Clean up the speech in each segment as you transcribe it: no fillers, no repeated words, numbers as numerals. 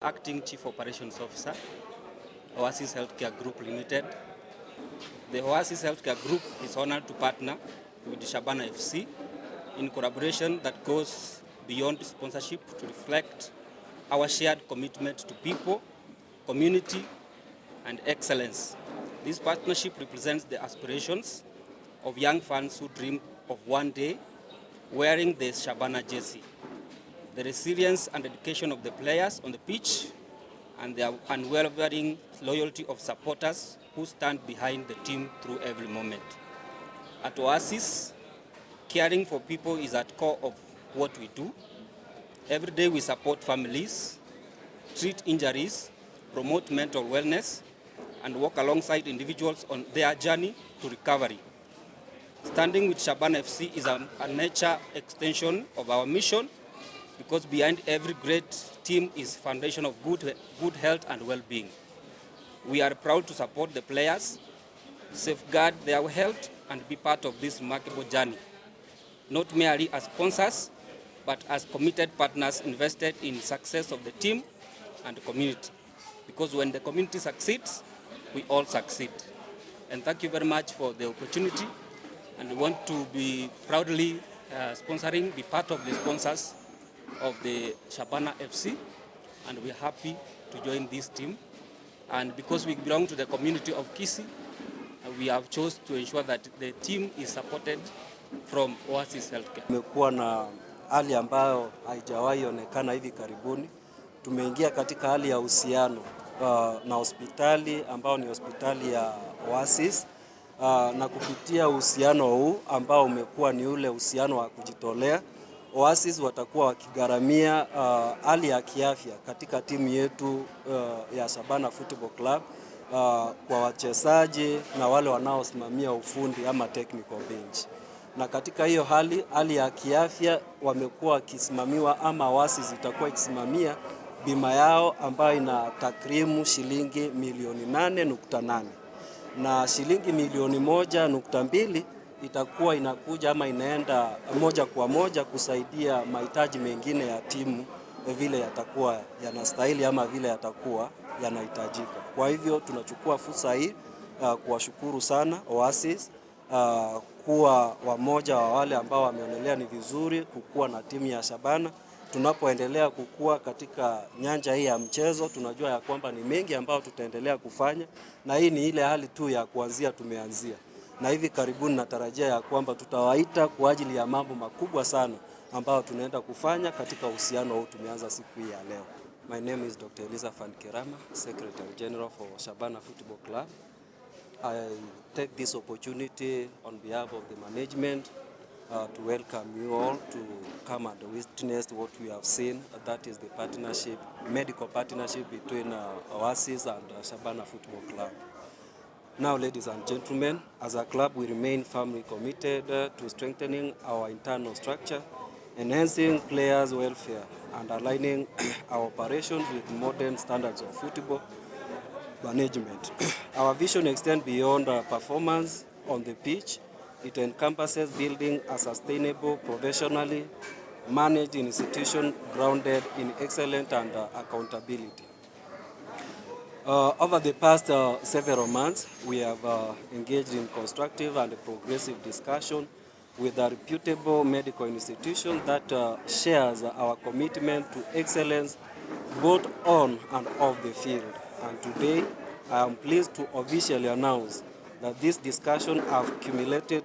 Acting Chief Operations Officer, Oasis Healthcare Group Limited. The Oasis Healthcare Group is honored to partner with Shabana FC in collaboration that goes beyond sponsorship to reflect our shared commitment to people, community, and excellence. This partnership represents the aspirations of young fans who dream of one day wearing the Shabana jersey, the resilience and dedication of the players on the pitch, and the unwavering loyalty of supporters who stand behind the team through every moment. At Oasis, caring for people is at core of what we do. Every day we support families, treat injuries, promote mental wellness, and work alongside individuals on their journey to recovery. Standing with Shabana FC is a nature extension of our mission, because behind every great team is foundation of good health and well-being. We are proud to support the players, safeguard their health, and be part of this remarkable journey, not merely as sponsors, but as committed partners invested in success of the team and the community. Because when the community succeeds, we all succeed. And thank you very much for the opportunity. And we want to be proudly be part of the sponsors of the Shabana FC, and we're happy to join this team. And because we belong to the community of Kisii, we have chosen to ensure that the team is supported from Oasis Healthcare. Tumekuwa na hali ambayo haijawahi onekana hivi karibuni. Tumeingia katika hali ya uhusiano na hospitali ambao ni hospitali ya Oasis, na kupitia uhusiano huu ambao umekuwa ni ule uhusiano wa kujitolea, Oasis watakuwa wakigharamia hali ya kiafya katika timu yetu ya Shabana Football Club, kwa wachezaji na wale wanaosimamia ufundi ama technical bench. Na katika hiyo hali ya kiafya wamekuwa wakisimamiwa, ama Oasis itakuwa ikisimamia bima yao ambayo ina takrimu shilingi milioni 8.8, na shilingi milioni 1.2 itakuwa inakuja ama inaenda moja kwa moja kusaidia mahitaji mengine ya timu vile yatakuwa yanastahili ama vile yatakuwa yanahitajika. Kwa hivyo tunachukua fursa hii kuwashukuru sana Oasis kuwa wamoja wa wale ambao wameonelea ni vizuri kukua na timu ya Shabana. Tunapoendelea kukua katika nyanja hii ya mchezo, tunajua ya kwamba ni mengi ambao tutaendelea kufanya, na hii ni ile hali tu ya kuanzia tumeanzia. Na hivi karibuni natarajia ya kwamba tutawaita kwa ajili ya mambo makubwa sana ambao tunaenda kufanya katika uhusiano huu tumeanza siku hii ya leo. My name is Dr. Eliza Fankerama, Secretary General for Shabana Football Club. I take this opportunity on behalf of the management to welcome you all to come and witness what we have seen. That is the partnership, medical partnership between Oasis and Shabana Football Club. Now, ladies and gentlemen, as a club, we remain firmly committed to strengthening our internal structure, enhancing players' welfare, and aligning our operations with modern standards of football management. Our vision extends beyond performance on the pitch. It encompasses building a sustainable, professionally managed institution grounded in excellence and accountability. Over the past several months, we have engaged in constructive and progressive discussion with a reputable medical institution that shares our commitment to excellence both on and off the field. And today, I am pleased to officially announce that this discussion have culminated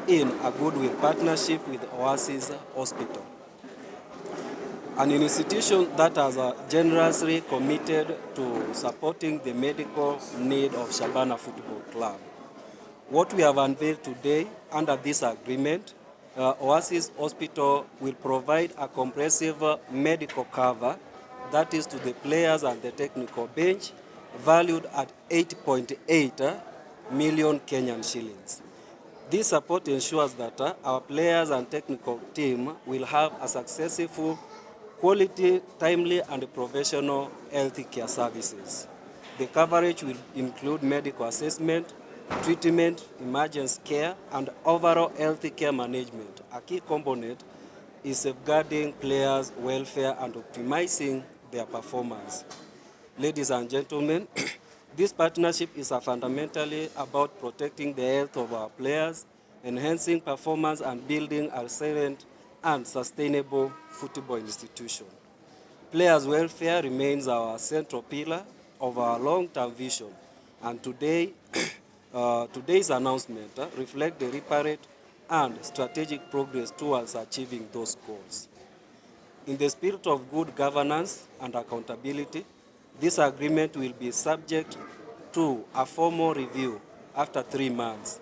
in a Goodwill partnership with Oasis Hospital, an institution that has generously committed to supporting the medical need of Shabana Football Club. What we have unveiled today under this agreement, Oasis Hospital will provide a comprehensive medical cover, that is to the players and the technical bench, valued at 8.8 million Kenyan shillings. This support ensures that our players and technical team will have a successful, quality, timely, and professional health care services. The coverage will include medical assessment, treatment, emergency care, and overall health care management. A key component is safeguarding players' welfare and optimizing their performance. Ladies and gentlemen, this partnership is fundamentally about protecting the health of our players, enhancing performance, and building a resilient and sustainable football institution. Players' welfare remains our central pillar of our long-term vision, and today's announcement reflects the reparate and strategic progress towards achieving those goals. In the spirit of good governance and accountability, this agreement will be subject to a formal review after 3 months.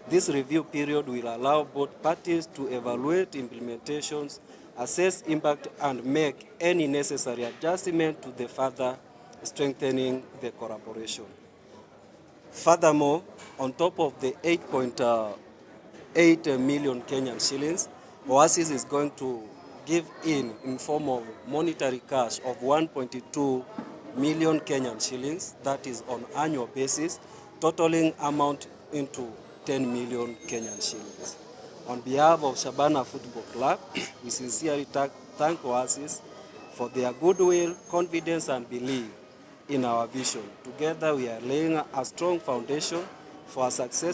This review period will allow both parties to evaluate implementations, assess impact, and make any necessary adjustment to the further strengthening the collaboration. Furthermore, on top of the 8.8 million Kenyan shillings, Oasis is going to give in form of monetary cash of 1.2 million Kenyan shillings, that is on annual basis, totaling amount into 10 million Kenyan shillings. On behalf of Shabana Football Club, we sincerely thank Oasis for their goodwill, confidence, and belief in our vision. Together, we are laying a strong foundation for a success